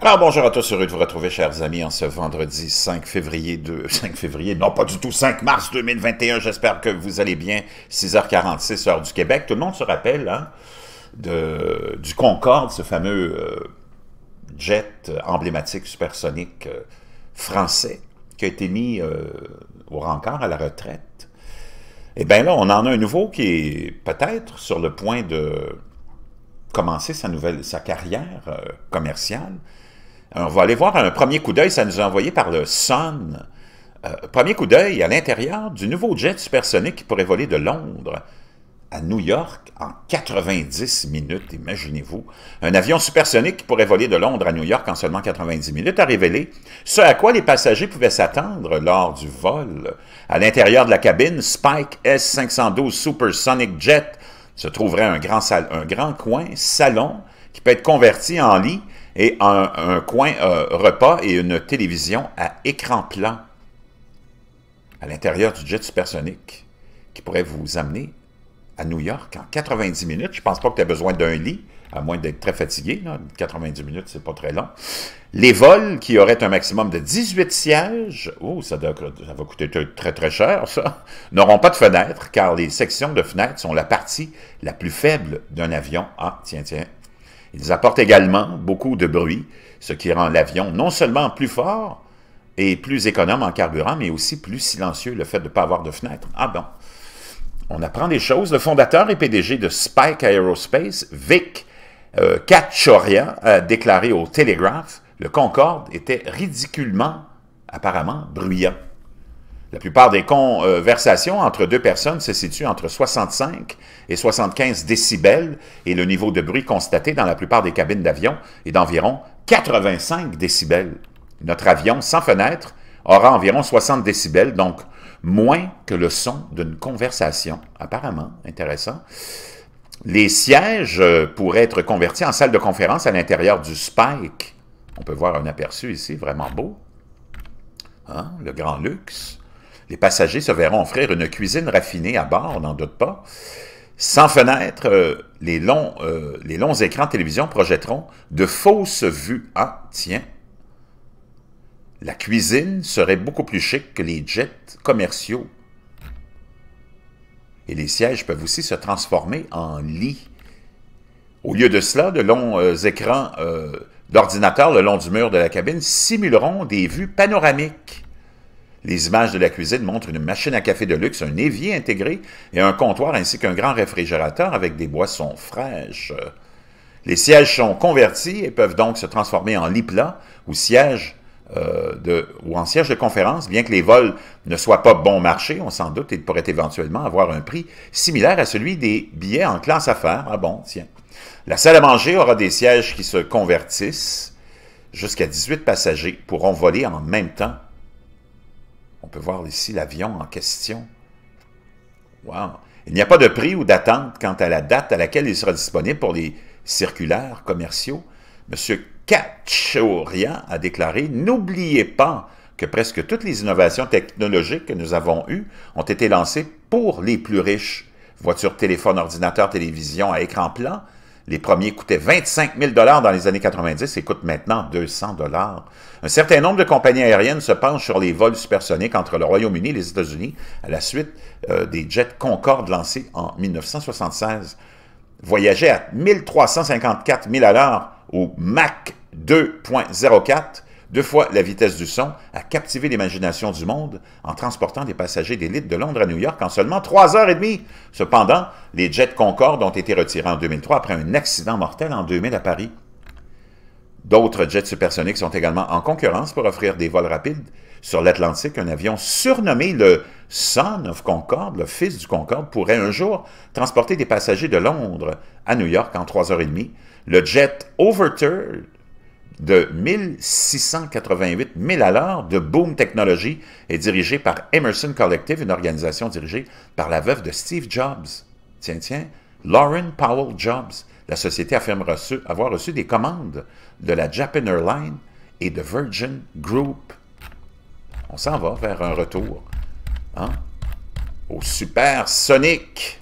Alors bonjour à tous, heureux de vous retrouver chers amis en ce vendredi 5 février, non pas du tout, 5 mars 2021, j'espère que vous allez bien, 6h46 heure du Québec. Tout le monde se rappelle hein, du Concorde, ce fameux jet emblématique supersonique français qui a été mis au rencard à la retraite. Et bien là, on en a un nouveau qui est peut-être sur le point de commencer sa carrière commerciale. Alors, on va aller voir un premier coup d'œil, ça nous a envoyé par le Sun. Premier coup d'œil à l'intérieur du nouveau jet supersonique qui pourrait voler de Londres à New York en 90 minutes, imaginez-vous. Un avion supersonique qui pourrait voler de Londres à New York en seulement 90 minutes a révélé ce à quoi les passagers pouvaient s'attendre lors du vol. À l'intérieur de la cabine, Spike S512 Supersonic Jet se trouverait un grand coin salon qui peut être converti en lit et un coin repas et une télévision à écran plat à l'intérieur du jet supersonique qui pourrait vous amener à New York en 90 minutes. Je ne pense pas que tu aies besoin d'un lit, à moins d'être très fatigué. Là. 90 minutes, c'est pas très long. Les vols qui auraient un maximum de 18 sièges, ça va coûter très très cher ça, n'auront pas de fenêtres car les sections de fenêtres sont la partie la plus faible d'un avion. Ah, tiens. Ils apportent également beaucoup de bruit, ce qui rend l'avion non seulement plus fort et plus économe en carburant, mais aussi plus silencieux, le fait de ne pas avoir de fenêtre. Ah bon, on apprend des choses. Le fondateur et PDG de Spike Aerospace, Vic Khatchorian, a déclaré au Telegraph « Le Concorde était ridiculement, apparemment, bruyant ». La plupart des conversations entre deux personnes se situent entre 65 et 75 décibels et le niveau de bruit constaté dans la plupart des cabines d'avion est d'environ 85 décibels. Notre avion sans fenêtre aura environ 60 décibels, donc moins que le son d'une conversation. Apparemment, intéressant. Les sièges pourraient être convertis en salle de conférence à l'intérieur du Spike. On peut voir un aperçu ici, vraiment beau. Hein? Le grand luxe. Les passagers se verront offrir une cuisine raffinée à bord, on n'en doute pas. Sans fenêtre, les longs écrans de télévision projetteront de fausses vues. Ah, tiens! La cuisine serait beaucoup plus chic que les jets commerciaux. Et les sièges peuvent aussi se transformer en lit. Au lieu de cela, de longs écrans d'ordinateur le long du mur de la cabine simuleront des vues panoramiques. Les images de la cuisine montrent une machine à café de luxe, un évier intégré et un comptoir ainsi qu'un grand réfrigérateur avec des boissons fraîches. Les sièges sont convertis et peuvent donc se transformer en lit plat ou en siège de conférence, bien que les vols ne soient pas bon marché, on s'en doute, ils pourraient éventuellement avoir un prix similaire à celui des billets en classe affaires. Ah bon, tiens. La salle à manger aura des sièges qui se convertissent. Jusqu'à 18 passagers pourront voler en même temps. On peut voir ici l'avion en question. Wow! Il n'y a pas de prix ou d'attente quant à la date à laquelle il sera disponible pour les circulaires commerciaux. M. Khatchorian a déclaré « N'oubliez pas que presque toutes les innovations technologiques que nous avons eues ont été lancées pour les plus riches. Voitures, téléphones, ordinateurs, télévision à écran plat. Les premiers coûtaient 25 000 $ dans les années 90 et coûtent maintenant 200 $. Un certain nombre de compagnies aériennes se penchent sur les vols supersoniques entre le Royaume-Uni et les États-Unis à la suite des jets Concorde lancés en 1976. Voyager à 1354 000 à l'heure au Mach 2.04, 2 fois la vitesse du son, a captivé l'imagination du monde en transportant des passagers d'élite de Londres à New York en seulement 3h30. Cependant, les jets Concorde ont été retirés en 2003 après un accident mortel en 2000 à Paris. D'autres jets supersoniques sont également en concurrence pour offrir des vols rapides. Sur l'Atlantique, un avion surnommé le Son of Concorde, le fils du Concorde, pourrait un jour transporter des passagers de Londres à New York en 3h30. Le jet Overture de 1688 000 à l'heure de Boom Technology est dirigé par Emerson Collective, une organisation dirigée par la veuve de Steve Jobs. Tiens, Lauren Powell Jobs. La société affirme avoir reçu des commandes de la Japan Airlines et de Virgin Group. On s'en va vers un retour au supersonique.